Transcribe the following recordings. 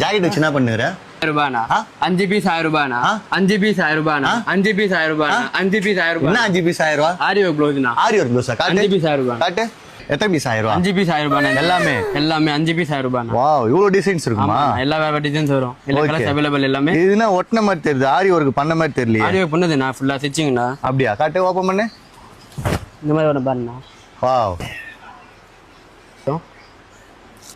Jacket வச்சு என்ன பண்ணுற? ரூபானா 5 பீஸ் 1000 ரூபானா 5 பீஸ் 1000 ரூபானா 5 பீஸ் 1000 ரூபானா 5 பீஸ் 1000 ரூபானா. என்ன 5 பீஸ் 1000 ரூபா? ஆரி ஒர்க் ப்ளவுஸ்னா. ஆரி ஒர்க் ப்ளவுஸா? காட்டு. 5 பீஸ் 1000 ரூபாய். காட்டு. எத்தனை பீஸ் 1000 ரூபா? 5 பீஸ் 1000 ரூபாய். எல்லாமே 5 பீஸ் 1000 ரூபாய். வாவ், இவ்ளோ டிசைன்ஸ் இருக்குமா? எல்லா வேற டிசைன்ஸ் வரும். எல்லா கலர்ஸ் அவேலபிள் எல்லாமே. இதுனா ஒட்டன மாதிரி தெரியுது. ஆரி ஒர்க் பண்ண மாதிரி தெரியல. ஆரி ஒர்க் பண்ணது நான் ஃபுல்லா ஸ்டிச்சிங்னா. அப்படியே காட்டு, ஓபன் பண்ணு. இந்த மாதிரி வரும் பாருங்க. வாவ்,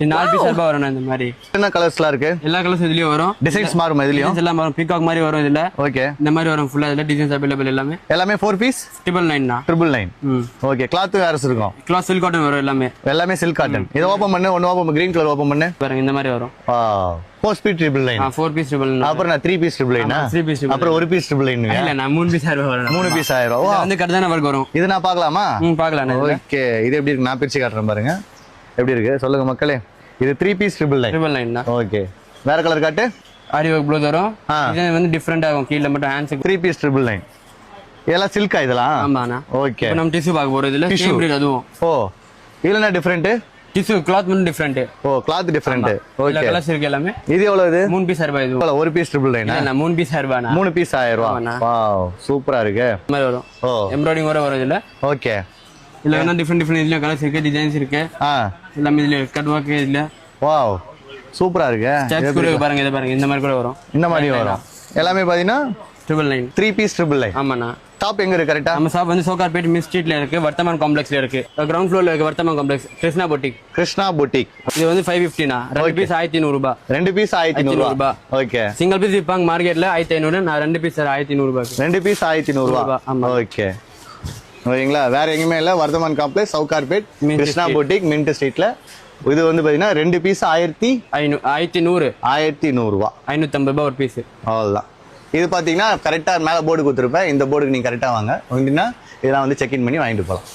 இந்த 4 பீஸ் ரூபாய் வரும். இந்த மாதிரி என்ன கலர்ஸ்லாம் இருக்கு? எல்லா கலர்ஸ் இதுலயும் வரும். டிசைன்ஸ் மாறுமா இதுலயும்? எல்லாம் வரும். பீகாக் மாதிரி வரும் இதுல. ஓகே, இந்த மாதிரி வரும். ஃபுல்லா இதுல டிசைன்ஸ் அவேலபிள் எல்லாமே. 4 பீஸ் 999 னா. 999. ஓகே, கிளாத் வேற இருக்கும். கிளாத் சில்க் காட்டன் வரும் எல்லாமே. Silk cotton. இத ஓபன் பண்ணு. ஒன்னு ஓபன், கிரீன் கலர் ஓபன் பண்ணு. பாருங்க இந்த மாதிரி வரும். Wow, 4 piece 999. 4 பீஸ் 999. அப்புறம் நான் 3 பீஸ் 999. 3 பீஸ். அப்புறம் 1 பீஸ் 999. இல்ல நான் 3 பீஸ் 1000 வரும். 3 பீஸ் 1000 ரூபா. வந்து கர்தானா வர்க் வரும். இது நான் பார்க்கலாமா? பார்க்கலாம். ஓகே, இது எப்படி இருக்கு நான் பிரிச்சு காட்டுறேன் பாருங்க. எப்படி இருக்கு சொல்லுங்க மக்களே. இது 3 பீஸ் 999 தான். ஓகே, வேற கலர் காட்டு. ஆரி ஒர்க் ப்ளவுஸ் வரும். இது வந்து டிஃபரண்ட் ஆகும். கீழ மட்டும் ஹேண்ட்ஸ் 3 பீஸ் 999. இதெல்லாம் சில்கா இதெல்லாம்? ஆமாண்ணா. ஓகே, இப்போ நம்ம டிஷ்யூ பார்க்க போறோம். இதுல சேம் ரேட் அதுவும். ஓ, இதுல என்ன டிஃபரண்ட்? டிஷ்யூ கிளாத் மட்டும் டிஃபரண்ட். ஓ, கிளாத் டிஃபரண்ட். ஓகே, எல்லா கலர்ஸ் இருக்கு எல்லாமே. இது எவ்வளவு? இது 3 பீஸ் 1000 ரூபாய். இது 1 பீஸ் 999. இல்ல 3 பீஸ் 1000 ரூபாய். 3 பீஸ் 1000 ரூபாய். வாவ், சூப்பரா இருக்கு. இந்த மாதிரி வரும். ஓ, எம்ப்ராய்டிங் வரும் இதுல. ஓகே, இதுல என்ன டிஃபரண்ட் இதுல கலர்ஸ் இருக்கு, டிசைன்ஸ் இருக்கு. எல்லாமே இதுல கட் வர்க் இதுல. வாவ், சூப்பரா இருக்கு. ஸ்டெப்ஸ் கூட பாருங்க. இத பாருங்க. இந்த மாதிரி கூட வரும். இந்த மாதிரி வரும். எல்லாமே பாத்தீங்கன்னா 999. 3 பீஸ் 999. ஆமாண்ணா. ஷாப் எங்க இருக்கு கரெக்ட்டா? நம்ம ஷாப் வந்து சோகார்பேட் மின் ஸ்ட்ரீட்ல இருக்கு. வர்த்தமான் காம்ப்ளெக்ஸ்ல இருக்கு. கிரவுண்ட் ஃப்ளோர்ல இருக்கு Vardhaman complex. Krishna boutique. Krishna boutique. இது வந்து 550 னா. 2 பீஸ் 1500 ரூபாய். 2 பீஸ் 1500 ரூபாய். ஓகே, சிங்கிள் பீஸ் விப்பாங்க மார்க்கெட்ல 1500. நான் 2 பீஸ் 1500 ரூபாய். 2 பீஸ் 1500 ரூபாய். ஓகே, ஓகேங்களா? வேற எங்கேயுமே இல்ல. Vardhaman complex, Sowcarpet, Krishna boutique, mint ஸ்ட்ரீட்ல. இது வந்து பாத்தீங்கன்னா 2 பீஸ் 1100 ரூபாய். 550 ரூபாய் ஒரு பீஸ். அவ்வளவுதான். இது பாத்தீங்கன்னா கரெக்டா மேல போர்டு கொடுத்துருப்பேன். இந்த போர்டுக்கு நீங்க கரெக்டா வாங்க. இதெல்லாம் வந்து செக் இன் பண்ணி வாங்கிட்டு போகலாம்.